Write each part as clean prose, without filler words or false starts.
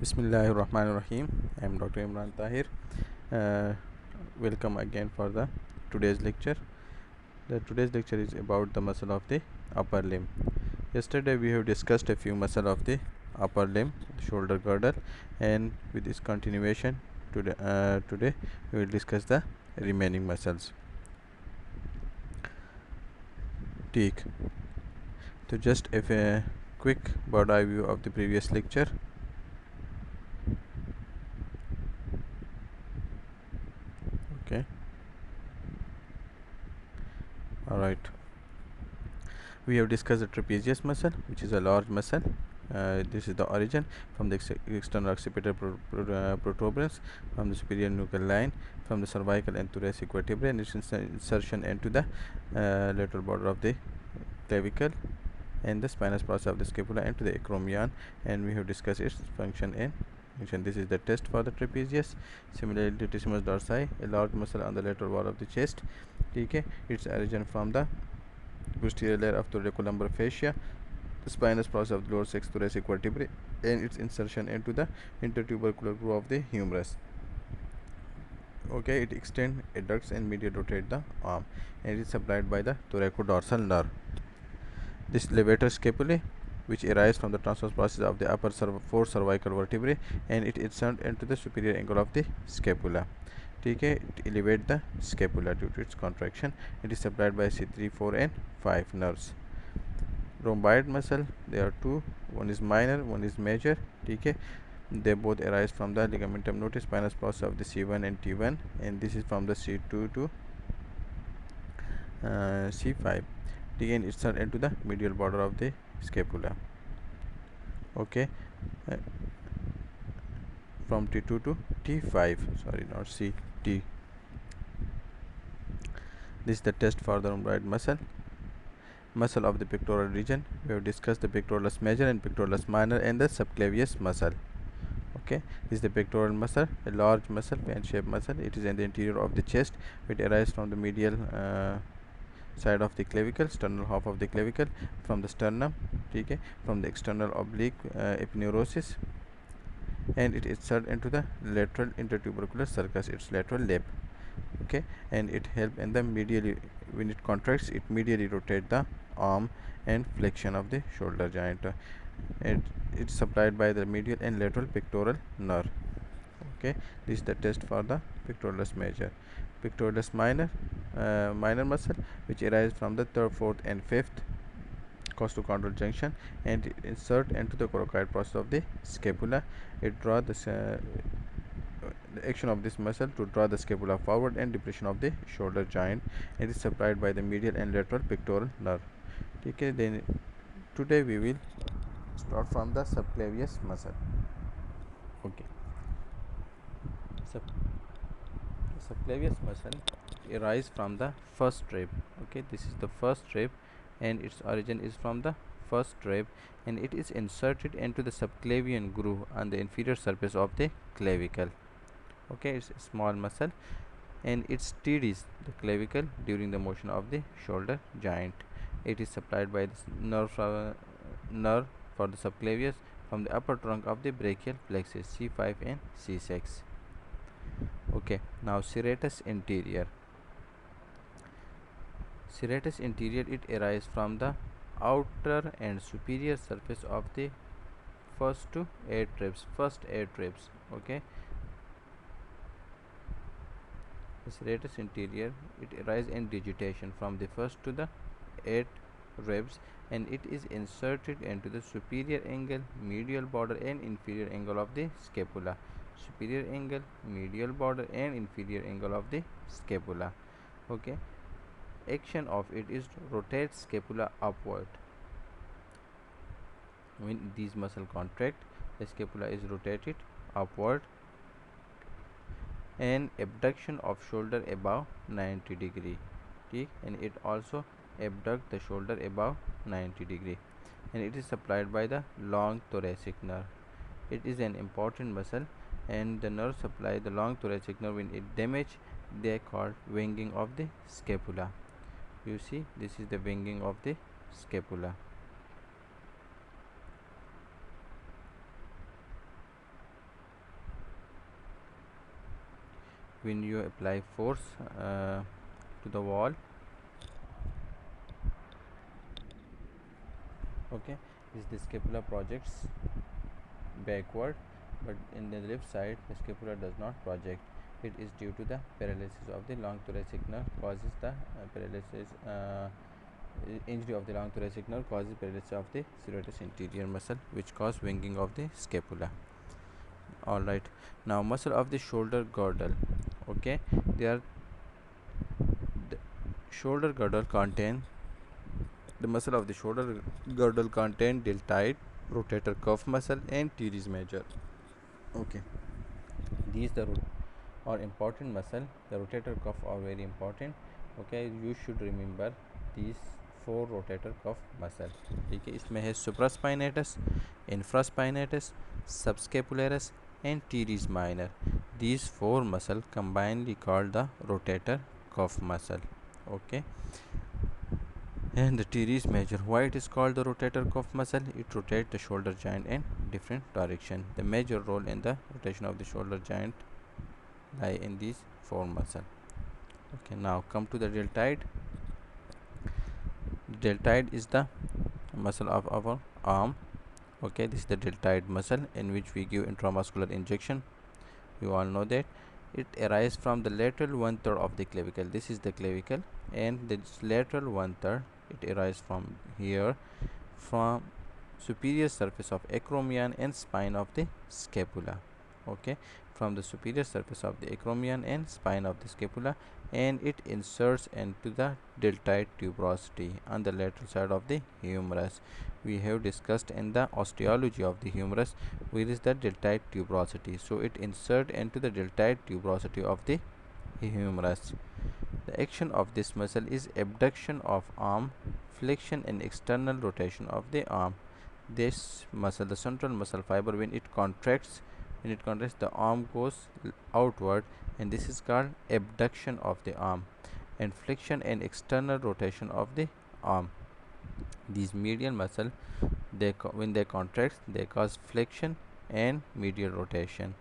Bismillahirrahmanirrahim. I am Dr. Imran Tahir. Uh, Welcome again for the today's lecture. The today's lecture is about the muscle of the upper limb. Yesterday we have discussed a few muscle of the upper limb, the shoulder girdle, and with this continuation today we will discuss the remaining muscles. Take so just a quick bird eye view of the previous lecture. Okay, all right. We have discussed the trapezius muscle, which is a large muscle. This is the origin from the external occipital protuberance from the superior nuchal line from the cervical and thoracic vertebrae, and its insertion into the lateral border of the clavicle and the spinous process of the scapula and to the acromion, and we have discussed its function and function. This is the test for the trapezius. Similarly, latissimus dorsi, a large muscle on the lateral wall of the chest. Okay, its origin from the posterior layer of thoracolumbar fascia, the spinous process of the lower six thoracic vertebrae, and its insertion into the intertubercular groove of the humerus. Okay, it extends, adducts, and medially rotates the arm, and it is supplied by the thoracodorsal nerve. This levator scapulae, which arises from the transverse process of the upper four cervical vertebrae, and it inserts into the superior angle of the scapula. Okay, it elevates the scapula due to its contraction. It is supplied by C3, 4, and 5 nerves. Rhomboid muscle, there are two, one is minor, one is major. Okay, they both arise from the ligamentum notis spinous process of the C1 and T1, and this is from the C2 to C5. Again, it's into the medial border of the scapula. Okay, uh, from T2 to T5, sorry, not C, T. This is the test for the rhomboid muscle of the pectoral region. We have discussed the pectoralis major and pectoralis minor and the subclavius muscle. Okay, this is the pectoral muscle, a large muscle, fan shaped muscle. It is in the interior of the chest. It arises from the medial side of the clavicle, sternal half of the clavicle, from the sternum, okay, from the external oblique epineurosis, and it inserts into the lateral intertubercular sulcus, its lateral lip. Okay, and it helps in the medially, when it contracts, it medially rotates the arm and flexion of the shoulder joint, and it's supplied by the medial and lateral pectoral nerve. Okay, this is the test for the pectoralis major. Pectoralis minor muscle, which arises from the third, fourth, and fifth costochondral junction, and it insert into the coracoid process of the scapula. It draw the action of this muscle to draw the scapula forward and depression of the shoulder joint. It is supplied by the medial and lateral pectoral nerve. Okay, then today we will start from the subclavius muscle. Okay, subclavius muscle arises from the first rib. Okay, this is the first rib, and its origin is from the first rib, and it is inserted into the subclavian groove on the inferior surface of the clavicle. Okay, it's a small muscle, and it steadies the clavicle during the motion of the shoulder joint. It is supplied by the nerve for the subclavius from the upper trunk of the brachial plexus C5 and C6. Okay, now serratus anterior. Serratus anterior, it arises from the outer and superior surface of the first 8 ribs. Okay, the serratus anterior, it arises in digitation from the first to the 8 ribs, and it is inserted into the superior angle, medial border, and inferior angle of the scapula. Superior angle, medial border, and inferior angle of the scapula. Okay, action of it is to rotate scapula upward. When these muscle contract, the scapula is rotated upward, and abduction of shoulder above 90 degree. Okay, and it also abduct the shoulder above 90 degree, and it is supplied by the long thoracic nerve. It is an important muscle, and the nerve supply the long thoracic nerve. When it damage, they are called winging of the scapula. You see, this is the winging of the scapula. when you apply force to the wall, okay, is the scapula projects backward, but in the left side the scapula does not project. It is due to the paralysis of the long thoracic nerve causes the injury of the long thoracic nerve causes paralysis of the serratus anterior muscle, which cause winging of the scapula. All right, now muscle of the shoulder girdle. Okay, they are the shoulder girdle contain the muscle of the shoulder girdle contain deltoid, rotator cuff muscle, and teres major. Okay, these are important muscle. The rotator cuff are very important. Okay, you should remember these four rotator cuff muscle. ठीक है, इसमें है supraspinatus, infraspinatus, subscapularis, and teres minor. These four muscle combinedly called the rotator cuff muscle. Okay, and the teres major. Why it is called the rotator cuff muscle? It rotates the shoulder joint in different direction. The major role in the rotation of the shoulder joint lie in these four muscle. Okay, now come to the deltoid. Deltoid is the muscle of our arm. Okay, this is the deltoid muscle in which we give intramuscular injection. You all know that it arises from the lateral one third of the clavicle. This is the clavicle, and the lateral one third, it arises from here, from superior surface of acromion and spine of the scapula. Okay, from the superior surface of the acromion and spine of the scapula, and it inserts into the deltoid tuberosity on the lateral side of the humerus. We have discussed in the osteology of the humerus where is the deltoid tuberosity, so it insert into the deltoid tuberosity of the humerus. The action of this muscle is abduction of arm, flexion and external rotation of the arm. This muscle, the central muscle fiber, when it contracts, the arm goes outward, and this is called abduction of the arm, and flexion and external rotation of the arm. These medial muscle, when they contract, they cause flexion and medial rotation,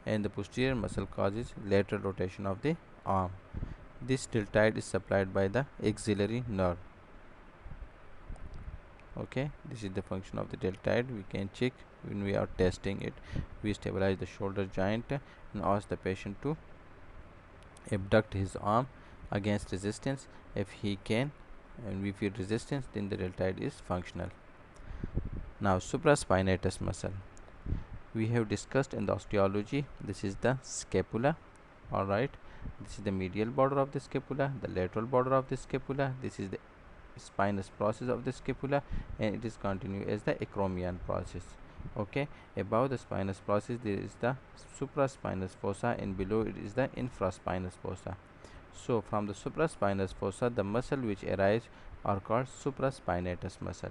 and the posterior muscle causes lateral rotation of the arm. This deltoid is supplied by the axillary nerve. Okay, this is the function of the deltoid. We can check when we are testing it. We stabilize the shoulder joint and ask the patient to abduct his arm against resistance. If he can and we feel resistance, then the deltoid is functional. Now supraspinatus muscle, we have discussed in the osteology. This is the scapula. All right, this is the medial border of the scapula, the lateral border of the scapula. This is the spinous process of the scapula, and it is continued as the acromion process. Okay, above the spinous process there is the supraspinous fossa, and below it is the infraspinous fossa. So from the supraspinous fossa, the muscle which arise are called supraspinatus muscle,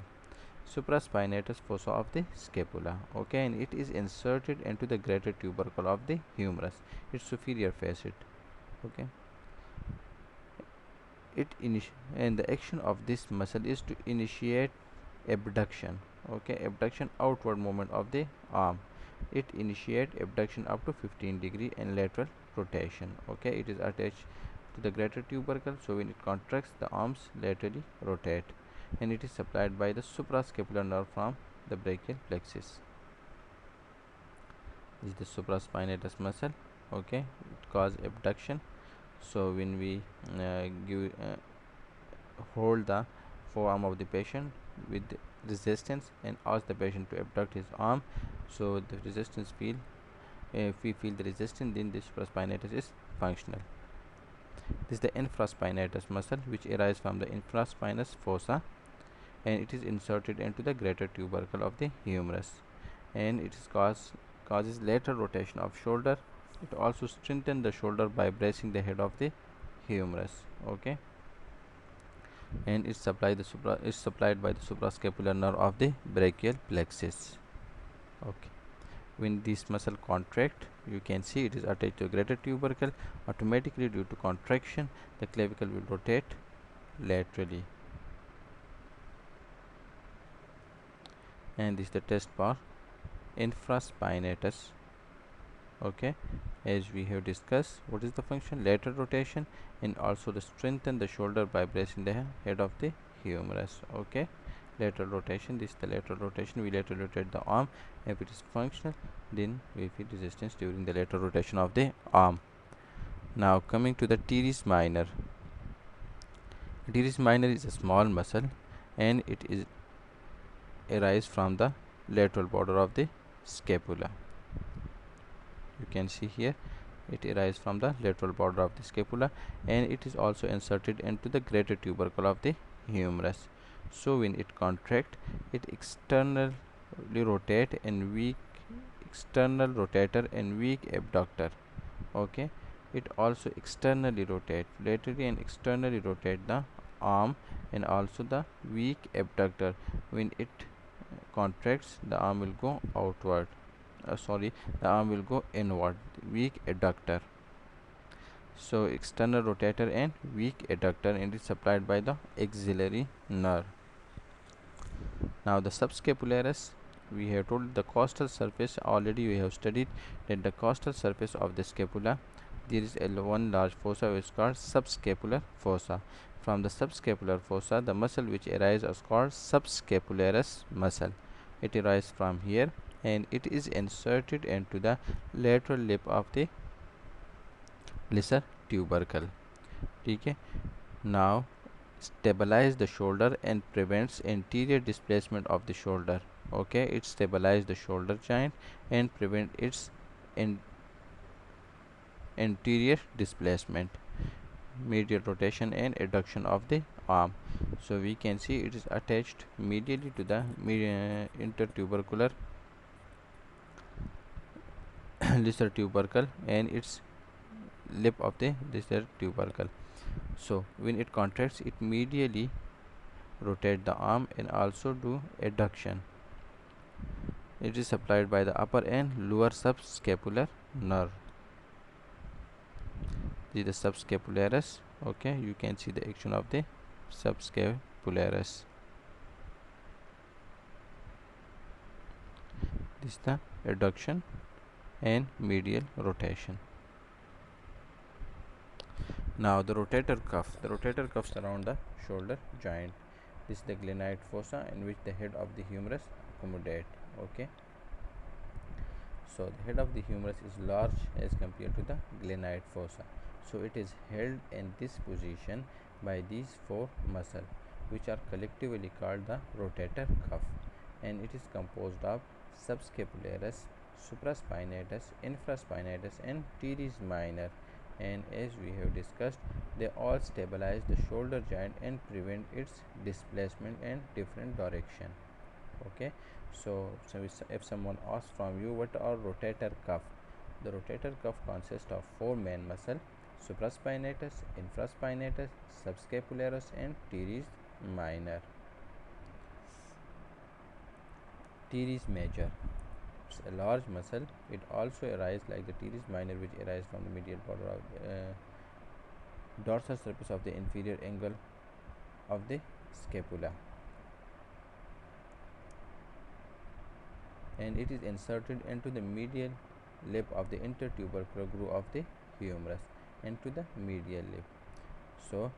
supraspinatus fossa of the scapula. Okay, and it is inserted into the greater tubercle of the humerus, its superior facet. Okay, and the action of this muscle is to initiate abduction. Okay, abduction, outward movement of the arm. It initiate abduction up to 15-degree and lateral rotation. Okay, it is attached to the greater tubercle, so when it contracts, the arms laterally rotate, and it is supplied by the suprascapular nerve from the brachial plexus. This is the supraspinatus muscle. Okay, it cause abduction. So when we hold the forearm of the patient with resistance and ask the patient to abduct his arm, so the resistance feel, if we feel the resistance, then the supraspinatus is functional. This is the infraspinatus muscle, which arises from the infraspinous fossa, and it is inserted into the greater tubercle of the humerus, and it is causes lateral rotation of shoulder. It also strengthens the shoulder by bracing the head of the humerus. Okay, and is supplied by the suprascapular nerve of the brachial plexus. Okay, when this muscle contract, you can see it is attached to a greater tubercle. Automatically, due to contraction, the clavicle will rotate laterally, and this is the test for infraspinatus Okay, as we have discussed, what is the function? Lateral rotation, and also the strengthen the shoulder by bracing the head of the humerus. Okay, lateral rotation, this is the lateral rotation. We lateral rotate the arm. If it is functional, then we feel resistance during the lateral rotation of the arm. Now coming to the teres minor. Teres minor is a small muscle, and it is arise from the lateral border of the scapula. You can see here it arises from the lateral border of the scapula, and it is also inserted into the greater tubercle of the humerus. So when it contract, it externally rotate and weak external rotator and weak abductor. Okay, it also externally rotate, laterally and externally rotate the arm and also the weak abductor. When it contracts, the arm will go outward, the arm will go inward, weak adductor. So external rotator and weak adductor, and is supplied by the axillary nerve. Now the subscapularis, we have told the costal surface, already we have studied that the costal surface of the scapula, there is one large fossa which is called subscapular fossa. From the subscapular fossa, the muscle which arises is called subscapularis muscle. It arises from here, and it is inserted into the lateral lip of the lesser tubercle. Okay, now stabilize the shoulder and prevents anterior displacement of the shoulder. Okay, it stabilize the shoulder joint and prevent its anterior displacement, medial rotation and adduction of the arm. So we can see it is attached medially to the intertubercular lesser tubercle and its lip of the lesser tubercle. So when it contracts, it medially rotate the arm and also do adduction. It is supplied by the upper and lower subscapular nerve. This is the subscapularis. Okay, you can see the action of the subscapularis. This is the adduction and medial rotation. Now the rotator cuff. The rotator cuff surround the shoulder joint. This is the glenoid fossa in which the head of the humerus accommodate. Okay, so the head of the humerus is large as compared to the glenoid fossa. So it is held in this position by these four muscles, which are collectively called the rotator cuff, and it is composed of subscapularis, supraspinatus, infraspinatus, and teres minor. And as we have discussed, they all stabilize the shoulder joint and prevent its displacement in different direction. Okay, so if someone asks from you what are rotator cuff, the rotator cuff consists of four main muscle: supraspinatus, infraspinatus, subscapularis, and teres minor. Teres major, it's a large muscle. It also arises like the teres minor, which arises from the medial border of dorsal surface of the inferior angle of the scapula, and it is inserted into the medial lip of the intertubercular groove of the humerus and to the medial lip. So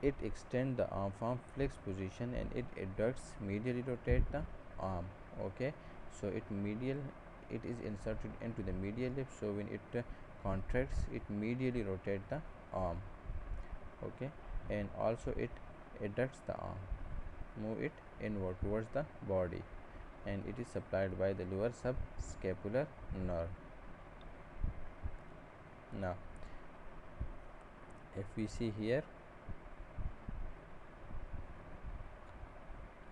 it extends the arm from flexed position and it adducts, medially rotate the arm. Okay, so it is inserted into the medial lip. So when it contracts, it medially rotate the arm. Okay, and also it adducts the arm, move it inward towards the body, and it is supplied by the lower subscapular nerve. Now if we see here,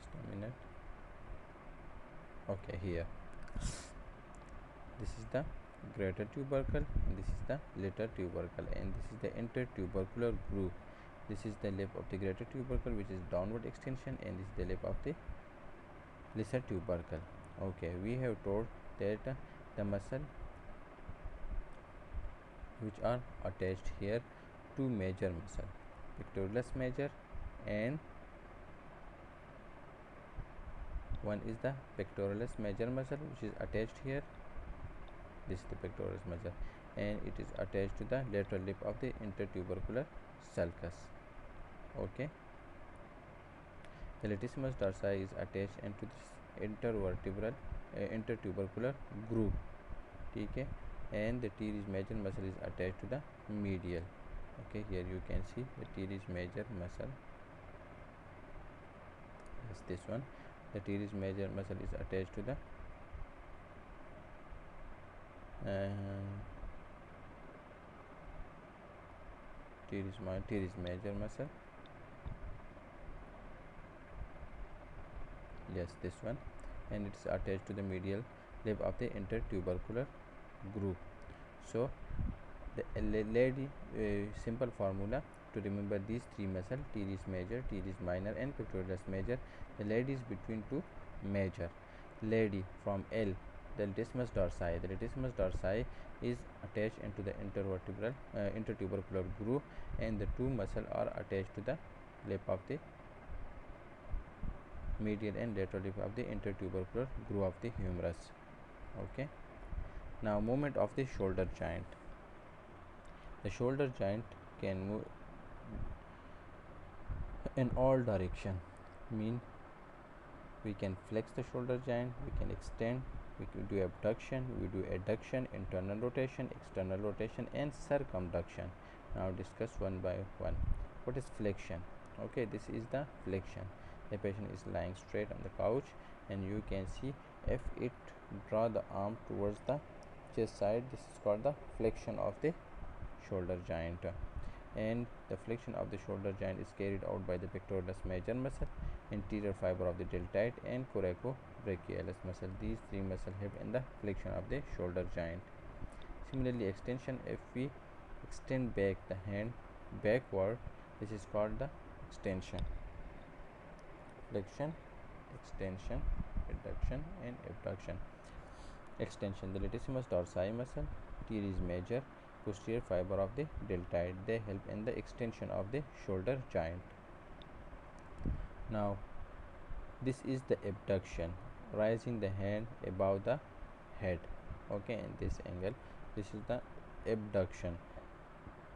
just a minute. Okay, here this is the greater tubercle and this is the lesser tubercle, and this is the intertubercular groove. This is the lip of the greater tubercle, which is downward extension, and this is the lip of the lesser tubercle. Okay, we have told that the muscle which are attached here, two major muscle, pectoralis major and one is the pectoralis major muscle which is attached here, This is the pectoralis major, and it is attached to the lateral lip of the intertubercular sulcus. Okay, the latissimus dorsi is attached into this intertubercular groove. ठीक है, and the teres major muscle is attached to the medial. Okay, here you can see the teres major muscle. Yes, this one. The teres major muscle is attached to the teres major muscle. Yes, this one, and it's attached to the medial lip of the intertubercular groove. So the lady simple formula to remember these three muscles: teres major, teres minor, and pectoralis major. The lady is between two major. Lady from L, the latissimus dorsi. The latissimus dorsi is attached into the intertubercular groove, and the two muscles are attached to the lip of the medial and lateral lip of the intertubercular groove of the humerus. Okay. Now movement of the shoulder joint. The shoulder joint can move in all direction. Mean we can flex the shoulder joint, we can extend, we can do abduction, we do adduction, internal rotation, external rotation, and circumduction. Now discuss one by one. What is flexion? Okay, this is the flexion. The patient is lying straight on the couch, and you can see if it draw the arm towards the chest side, this is called the flexion of the shoulder joint. And the flexion of the shoulder joint is carried out by the pectoralis major muscle, anterior fiber of the deltoid, and coracobrachialis muscle. These three muscles help in the flexion of the shoulder joint. Similarly, extension, if we extend back the hand backward, this is called the extension. Flexion, extension, adduction, and abduction. Extension, the latissimus dorsi muscle, teres major, posterior fiber of the deltoid, they help in the extension of the shoulder joint. Now this is the abduction, raising the hand above the head. Okay, in this angle, this is the abduction.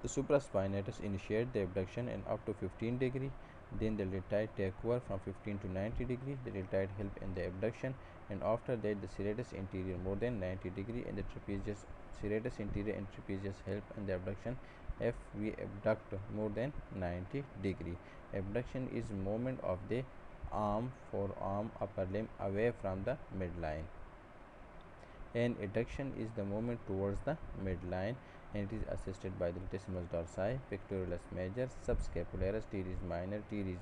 The supraspinatus initiate the abduction in up to 15 degree, then the deltoid take over from 15 to 90 degree. The deltoid help in the abduction, and after that the serratus anterior more than 90 degree, and the trapezius, serratus inferior and trapezius help in the abduction if we abduct more than 90 degree. Abduction is movement of the arm, forearm, upper limb away from the midline, and adduction is the movement towards the midline, and it is assisted by the latissimus dorsi, pectoralis major, subscapularis, teres minor, teres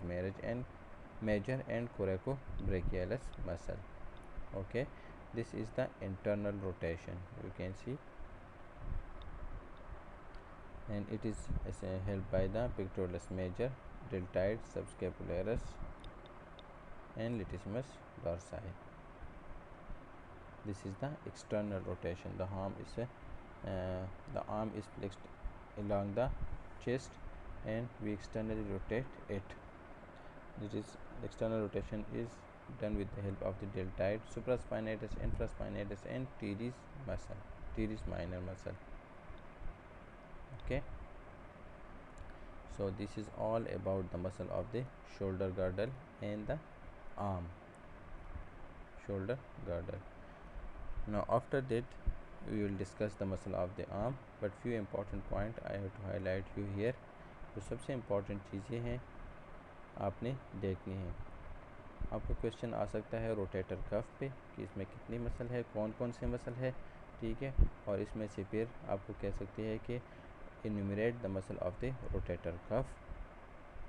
major, and coracobrachialis muscle. Okay, this is the internal rotation, you can see, and it is held by the pectoralis major, deltoid, subscapularis, and latissimus dorsi. This is the external rotation. The arm is flexed along the chest, and we externally rotate it. This is external rotation is done with the help of the deltoid, supraspinatus, infraspinatus, and teres muscle, teres minor muscle. Okay, so this is all about the muscle of the shoulder girdle and the arm, shoulder girdle. Now after that we will discuss the muscle of the arm, but few important point I have to highlight you here. तो सबसे important चीज़ें हैं आपने देखनी है. आपको question आ सकता है रोटेटर कफ पे कि इसमें कितनी मसल है, कौन कौन से मसल है, ठीक है, और इसमें से फिर आपको कह सकते हैं कि enumerate the muscle of the rotator cuff,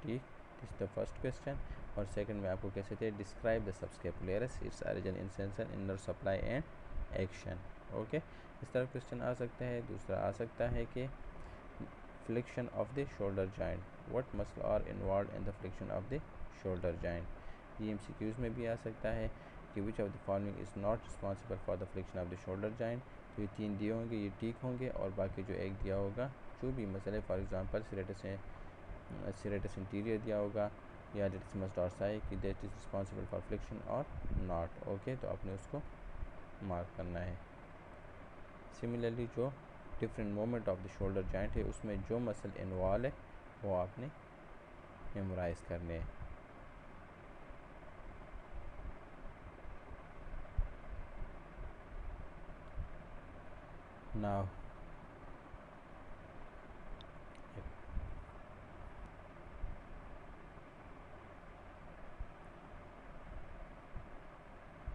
ठीक, this is the first question. और सेकंड में आपको कह सकते हैं describe the subscapularis, its origin, insertion, inner supply and action. Okay, इस तरह क्वेश्चन आ सकता है. दूसरा आ सकता है कि flexion of the shoulder joint, what muscle are involved in the flexion of the shoulder joint. ये MCQs में भी आ सकता है कि which of the following is not responsible for the flexion of the shoulder joint. तो ये तीन दिए होंगे, ये ठीक होंगे, और बाकी जो एक दिया होगा जो भी मसले, फॉर एग्जांपल serratus इंटीरियर दिया होगा या latissimus dorsi कि that is responsible for flexion or not. Okay, तो आपने उसको मार्क करना है. सिमिलरली जो different moment of the shoulder joint है उसमें जो मसल इन्वॉल्व है वो आपने मेमोराइज करने हैं। नाउ